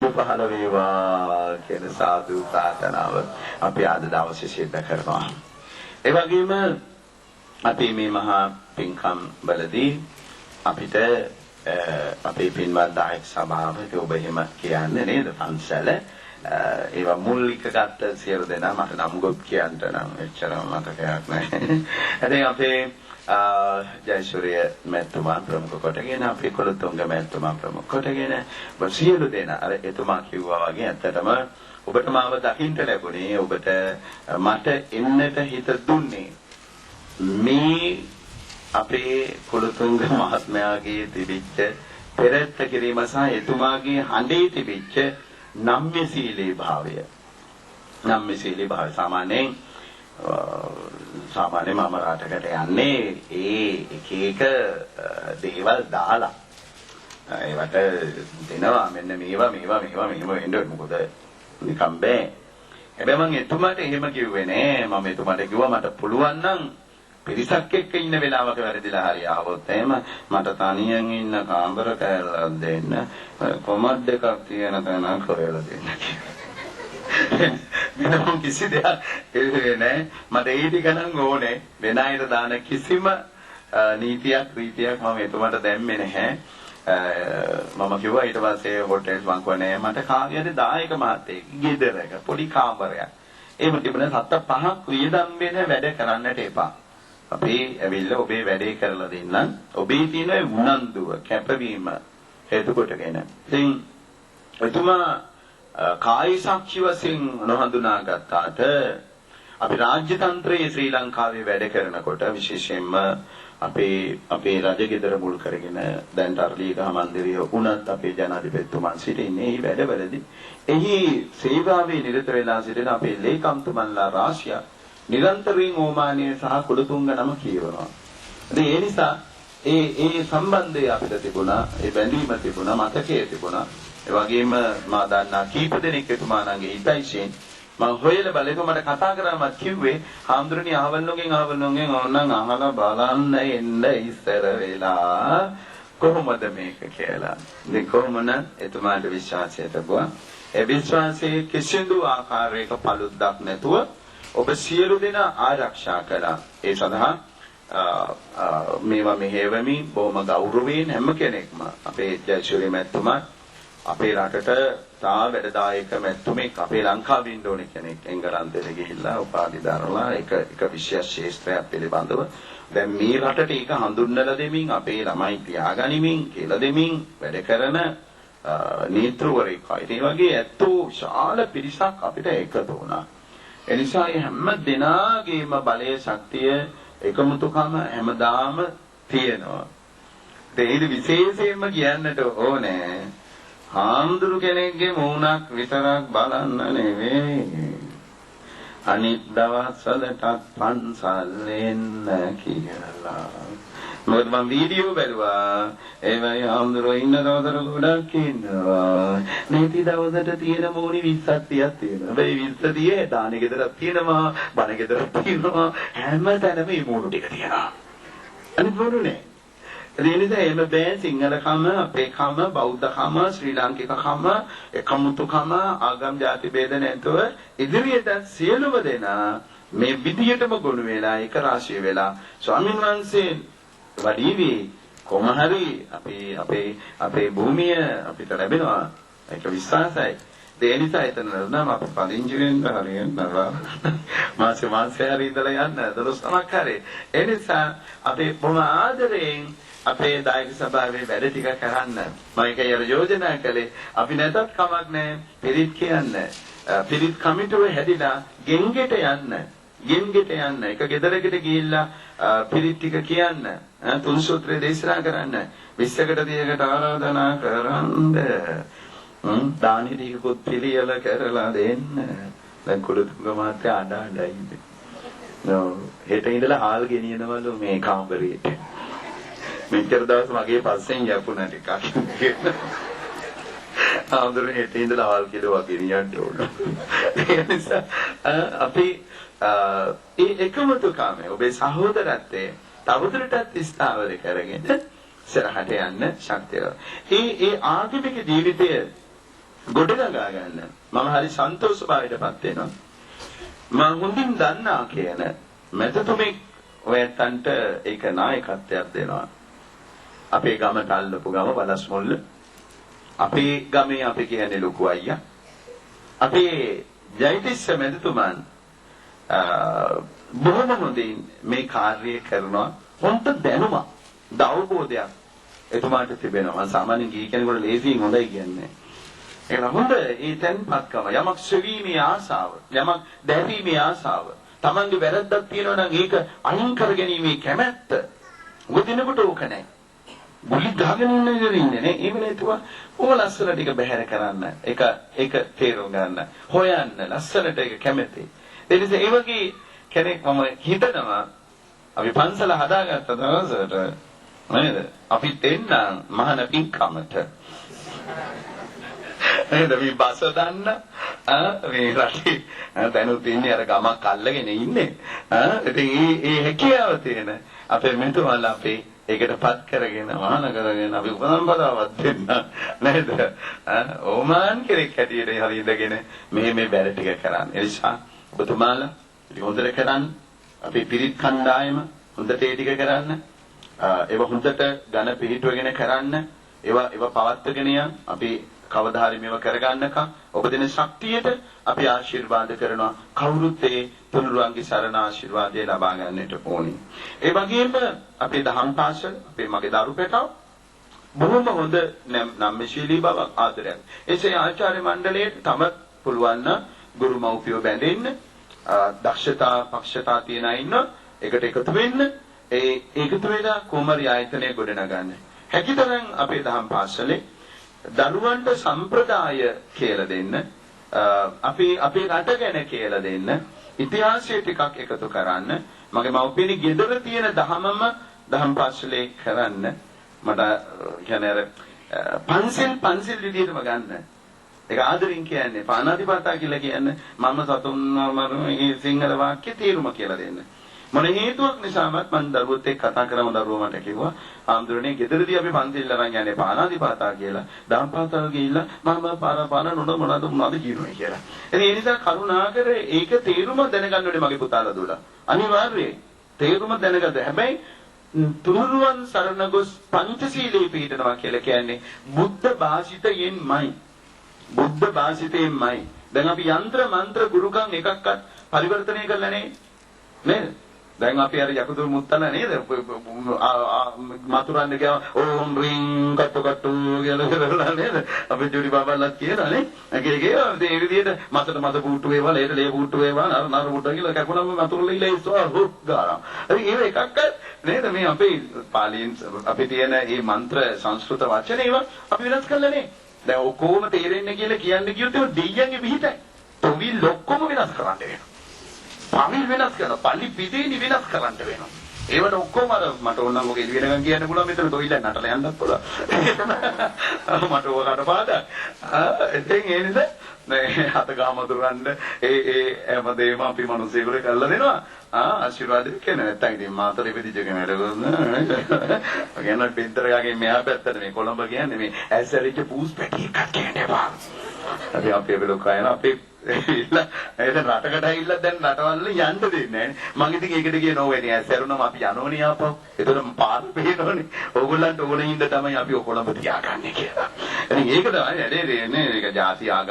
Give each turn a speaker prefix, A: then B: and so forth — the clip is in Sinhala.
A: පහළ වේවා කියන සාදු ප්‍රාර්ථනාව අපි අද දවසේ සිද්ධ කරනවා. ඒ වගේම අපි මේ මහා පින්කම් වලදී අපිට අපේ පින්වත් දායක සභාවට ඔබ එහෙම කියන්නේ නේද පන්සල ඒවා මූලික ගත්ත සියලු දෙනා මට නම් ගොත් කියන්න නම් එච්චර මතකයක් නැහැ. ඉතින් අපේ ජයසූරිය මැතිතුමා ප්‍රමුඛ කොටගෙන අපේ කොළතුංග මැතිතුමා ප්‍රමුඛ කොටගෙන සියලු දෙනා අර එතුමා කිව්වා වගේ ඇත්තටම ඔබට මාව දකින්න ලැබුණේ ඔබට මට එන්නට හිත දුන්නේ මේ අපේ කොළතුංග මහත්මයාගේ තිබිච්ච පෙරත්ත කිරීම සහ එතුමාගේ හඬේ තිබිච්ච නම්‍යශීලී භාවය. නම්‍යශීලී භාවය සාමාන්‍ය මම රටකට යන්නේ ඒ එක දේවල් දාලා ඒවට දෙනවා මෙන්න මේවා වෙන්න මොකද නිකම් බෑ. හැබැයි මම එතුමාට එහෙම කිව්වේ නෑ. මම එතුමාට කිව්වා මට පුළුවන් නම් පිරිසක් එක්ක ඉන්න වෙලාවක වැරදිලා හරි ආවොත් එහෙම මට තනියෙන් ඉන්න කාමර කෑල්ලක් දෙන්න කොමඩ් දෙකක් තියෙන තැනක් හොයලා දෙන්න කියලා. මම කිසි දෙයක් එන්නේ නැහැ. මට ඒ ටික නම් ඕනේ. වෙන අයට දාන කිසිම නීතියක් රීතියක් මම එතුමාට දැම්මේ නැහැ. මම කිව්වා ඊට පස්සේ හොටෙල් මං කෝනේ මට කාගේද දායක මහත්තයෙක් ගෙදරක පොඩි කාමරයක්. එහෙම තිබුණා 7-5ක් වියදම් වෙන වැඩ කරන්නට එපා. අපි ඇවිල්ලා ඔබේ වැඩේ කරලා දෙන්නම්. ඔබේ තියෙන උනන්දුව කැපවීම හේතු කොටගෙන. ඉතින් එතුමා කායි සාක්ෂි වශයෙන් නොහඳුනා ගත්තාට අපි රාජ්‍ය තන්ත්‍රයේ ශ්‍රී ලංකාවේ වැඩ කරනකොට විශේෂයෙන්ම අපේ රජගෙදර මුල් කරගෙන දැන් ටර්ලීගහ මන්දිරය උනත් අපේ ජනාධිපතිතුමන් සිටින්නේ මේ වැඩවලදී එහි සේවාවේ නිරත වෙලා සිටින අපේ ලේකම්තුමන්ලා රාශියක් නිරන්තරයෙන් ඕමානිය සහ කුලතුංග නම කියවනවා. ඒ නිසා ඒ සම්බන්ධය අපිට තිබුණා, ඒ බැඳීම තිබුණා, මතකයේ තිබුණා. ඒ වගේම මා දන්නා කීප දෙනෙක් එතුමාණන්ගේ හිතයිෂෙන් මම හොයලා බලලා මට කතා කරාමත් කිව්වේ හාමුදුරනේ අහවලුගෙන් ඕනනම් අහලා බලන්න එන්න ඉස්සර වෙලා කොහොමද මේක කියලා. ඉතින් කොහොමද එතුමාට විශ්වාසය තිබුණා. ඒ විශ්වාසයේ කිසිදු ආකාරයක පළුද්දක් නැතුව ඔබ සියලු දෙනා ආරක්ෂා කළා. ඒ සඳහා මේවා මෙහෙවමින් බොහොම ගෞරවයෙන් හැම කෙනෙක්ම අපේ ජයසූරිය මැතිතුමා අපේ රටට තා වැඩදායක මැතිතුමෙක් අපේ ලංකාවේ ඉන්න ඕනේ කෙනෙක් එංගලන්තෙට ගිහිල්ලා උපාධි දරලා එක විශේෂ ශාස්ත්‍රයක් පිළිබඳව දැන් මේ රටට ඒක හඳුන්වලා දෙමින් අපේ ළමයි තියාගනිමින් කියලා දෙමින් වැඩ කරන නීතිවරයෙක්. ඒ වගේ ඇත්තෝ විශාල පිරිසක් අපිට එකතු වුණා. එනිසා හැම දෙනාගේම බලය ශක්තිය එකමුතුකම හැමදාම තියෙනවා. ඒක විශේෂයෙන්ම කියන්නට ඕනේ හාමුදුරු කෙනෙක්ගේ මූණක් විතරක් බලන්න නෙවෙයි අනිත් දවස්වලටත් පන්සල් එන්න කියලා. මොකද මම වීඩියෝ බැලුවා ඒවයි හාමුදුරුවෝ ඉන්න දවසට ගොඩක් ඉන්නවා. නැති දවසට තියෙන මූණි 20ක් 30ක් තියෙනවා. හැබැයි 20 30 දාන ගෙදරක් තියෙනවා, බණ ගෙදරක් තියෙනවා, හැම තැනම මේ මූණු ටික තියෙනවා. අනිත් මූණු නෑ. ඒ නිසා එහෙම බෑ සිංහලකම, අපේකම, බෞද්ධකම, ශ්‍රී ලාංකිකකම, එකමුතුකම, ආගම් ජාති ભેද නැතුව ඉදිරියට සියලුම දෙනා මේ විදියටම ගොනු වෙලා එක රාශිය වෙලා ස්වාමීන් වහන්සේ වඩීවි කොහොම හරි අපේ භූමිය අපිට ලැබෙනවා. ඒක විශ්වාසයි. ඒ නිසා එතන නම් අපි පදිංචි වෙන්න හරියනවා. මාසේ හරි ඉඳලා යන්න දොස්තරක් හරි. ඒ නිසා අපි බොහොම ආදරයෙන් අපේ දායක සභාවේ වැඩ ටික කරන්න මම ඒක යෝජනා කළේ. අපි නැතත් කමක් නැහැ. පිරිත් කියන්න. පිරිත් කමිටුව හැදිලා ගෙන්ගෙට යන්න. එක ගෙදරකට ගිහිල්ලා පිරිත් ටික කියන්න. තුන් සූත්‍රය දේශනා කරන්න. 20කට 30කට ආරාධනා කරන්න. දානි ටිකකුත් පිළියෙල කරලා දෙන්න. දැන් කුලතුංග මහත්තයා අඬ ඉන්නේ. හෙට ඉඳලා හාල් ගෙනියනවලු මේ කාමරේට. මෙච්චර දවස් මගේ පස්සෙන් යපුණා ටිකක්. ආන්දරේ හෙට ඉඳලා හාල් කිලෝවක් ගෙනියන්න ඕන. ඒ නිසා අපි ඒ එකමුතුකම ඔබේ සහෝදරත්වයේ තවදුරටත් ස්ථාවර කරගෙන ඉස්සරහට යන්න ශක්තිය. ඒ ආගමික ජීවිතය ගොඩනගා ගන්න. මම හරි සන්තෝෂ භාවයටපත් වෙනවා. මම හොඳින් දන්නා කියන මෙතතුමේ ඔයයන්ට ඒක නායකත්වයක් දෙනවා. අපේ ගමට අල්ලපු ගම බලස්මුල්ල. අපේ ගමේ අපි කියන්නේ ලොකු අයියා. අපේ ජයතිස්ස මෙතතුමන් බොහොම හොඳින් මේ කාර්යය කරනවා. හොඳ දැනුමක්, අවබෝධයක් එතුමාට තිබෙනවා. සාමාන්‍ය ගී කෙනෙකුට ලේසියෙන් හොඳයි කියන්නේ. ඒක හොඳ ඒ තැන්පත්කම, යමක් සෙවීමේ ආසාව, යමක් දැරීමේ ආසාව. Tamange වැරද්දක් තියෙනවා නම් ඒක අයින් කරගැනීමේ කැමැත්ත. උගදිනකොට ඕක නැහැ. බුලි ගහගෙන ඉන්නේ නේ. ඒ වෙලේතුවා ඕක ලස්සන ටික බැහැර කරන්න. ඒක තේරුම් ගන්න. හොයන්න ලස්සනට ඒක කැමැති. ඒ නිසා ඒ වගේ කෙනෙක් මම හිතනවා අපි පන්සල හදාගත්ත දවසට නේද? අපි දෙන්න මහාන පින්කමට නේද මේ බස දන්න මේ රටේ දැනුත් ඉන්නේ අර ගමක් අල්ලගෙන ඉන්නේ ඉතින් ඒ හැකියාව තියෙන අපේ මෙතුමල් අපේ ඒකටපත් කරගෙන මහාන කරගෙන අපි උපසම්පදාවක් දෙන්න නේද ඕමාන් කෙනෙක් හැටියට හරි ඉඳගෙන මේ බැර ටික කරන්න ඒ නිසා ඔබතුමාලා ඉතින් හොඳට කරන්න අපේ පිරිත් කණ්ඩායම හොඳට ඒ ටික කරන්න ඒව හොඳට ඝන පිළිටුවගෙන කරන්න ඒව පවත්වාගෙන යන්න අපි කවදා හරි මේව කරගන්නකම් ඔබ දෙන ශක්තියට අපි ආශිර්වාද කරනවා කවුරුත් ඒ තුනුරුවන්ගේ සරණ ආශිර්වාදය ලබා ගන්නට ඕනි. ඒ වගේම අපේ දහම් පාසල අපේ මගේ දරු පැටව බොහොම හොඳ නම්‍යශීලී බවක් ආදරයක්. එසේ ආචාර්ය මණ්ඩලයට තම පුළුවන් නම් ගුරු මව්පියෝ බැඳෙන්න දක්ෂතා පක්ෂතා තියන අය ඉන්න එකට එකතු වෙන්න ඒ එකතු වෙලා කුමරි ආයතනය ගොඩනගන්න. හැකිතරම් අපේ දහම් පාසලේ දරුවන්ට සම්ප්‍රදාය කියලා දෙන්න අපේ රට ගැන කියලා දෙන්න ඉතිහාසය ටිකක් එකතු කරන්න මගේ මව්පියනි ගෙදර තියෙන දහමම දහම් පාසලේ කරන්න මට කියන්නේ අර පන්සිල් විදිහටම ගන්න ඒක ආදරින් කියන්නේ පානාතිපාතා කියලා කියන්නේ මම සතුන් මම සිංහල වාක්‍ය තේරුම කියලා දෙන්න මොන හේතුවක් නිසාවත් මම දරුවොත් එක්ක කතා කරම දරුවෝ මට කිව්වා ආම්දුරනේ ගෙදරදී අපි පන්තිල් අරන් යන්නේ පානාතිපාතා කියලා දාම්පාතාව ගිහිල්ලා මම පාන නොන මොනවද කියනවා කියලා. ඉතින් ඒ නිසා කරුණාකර ඒක තේරුම දැනගන්න ඕනේ මගේ පුතාලා දුලා. අනිවාර්යයෙන් තේරුම දැනගන්න. හැබැයි තුනුරුවන් සරණ ගොස් පංචශීලයේ පිළිපදනවා කියලා කියන්නේ බුද්ධ භාෂිතයෙන්මයි. බුද්ධ භාෂිතයෙන්මයි. දැන් අපි යంత్ర මන්ත්‍ර ගුරුකම් එකක්වත් පරිවර්තනය කරලා නේද? දැන් අපි අර යකුදුරු මුත්තන නේද? මතුරන්නේ කියව ඕම් රින් කට්ටු කියලා නේද? අපි ජුරි බබාලත් කියනනේ. ඒකේ ඒ විදිහට මත පුට්ටු වේවා, ලේට ලේ පුට්ටු වේවා, නර පුට්ටු කියලා කකුලම මතුරුලා ඉලා ඉස්සුවා හුක් ගාලා. ඉතින් ඒක එකක්වත් නේද මේ අපේ පාලියෙන් අපි තියෙන මේ මන්ත්‍ර සංස්කෘත වචන ඒවා අපි වෙනස් කළා නේ. දැන් ඔක්කොම තේරෙන්නේ කියලා කියන්නේ කිව්වොත් ඒක දෙයියන්ගේ පිහිටයි. තොවි ලොක්කොම වෙනස් කරන්න වෙනවා. පමිල් වෙනස් කරනවා. පල්ලි පිටේනි වෙනස් කරන්න වෙනවා. ඒවට ඔක්කොම අර මට ඕනනම් ඔක එළි වෙනකන් කියන්න පුළුවන් මෙතන තොইলা නටලා යන්නත් පුළුවන්. මට ඕකට පාඩක්. ඉතින් ඒ නිසා හත ගාමතුරන්න ඒ හැමදේම අපි මිනිස්සුන්ට කරලා දෙනවා. ආශිර්වාද දෙන්න නැත්නම් ඉතින් මාතර ඉපදිච්ච කෙනෙක් ගන්න පිටරයාගේ මෙහා පැත්තට මේ කොළඹ කියන්නේ මේ ඇස්සරිච්ච පූස් පැටි එකක් කියන්නේ බා. අපි බෙලොකයන අපි එතන රටකට ඇවිල්ලා දැන් රටවල යන්න දෙන්නේ නැහැ. මම ඉතින් ඒකට කියනවා වෙන්නේ ඇස්සරුණම අපි යනෝනේ ආපහු. එතකොට පාර පේනෝනේ. ඕගොල්ලන්ට ඕනේ හින්දා තමයි අපි කොළඹ තියාගන්නේ කියලා. ඉතින් ඒක තමයි වැඩේ දෙන්නේ. ඒක ಜಾති ආගම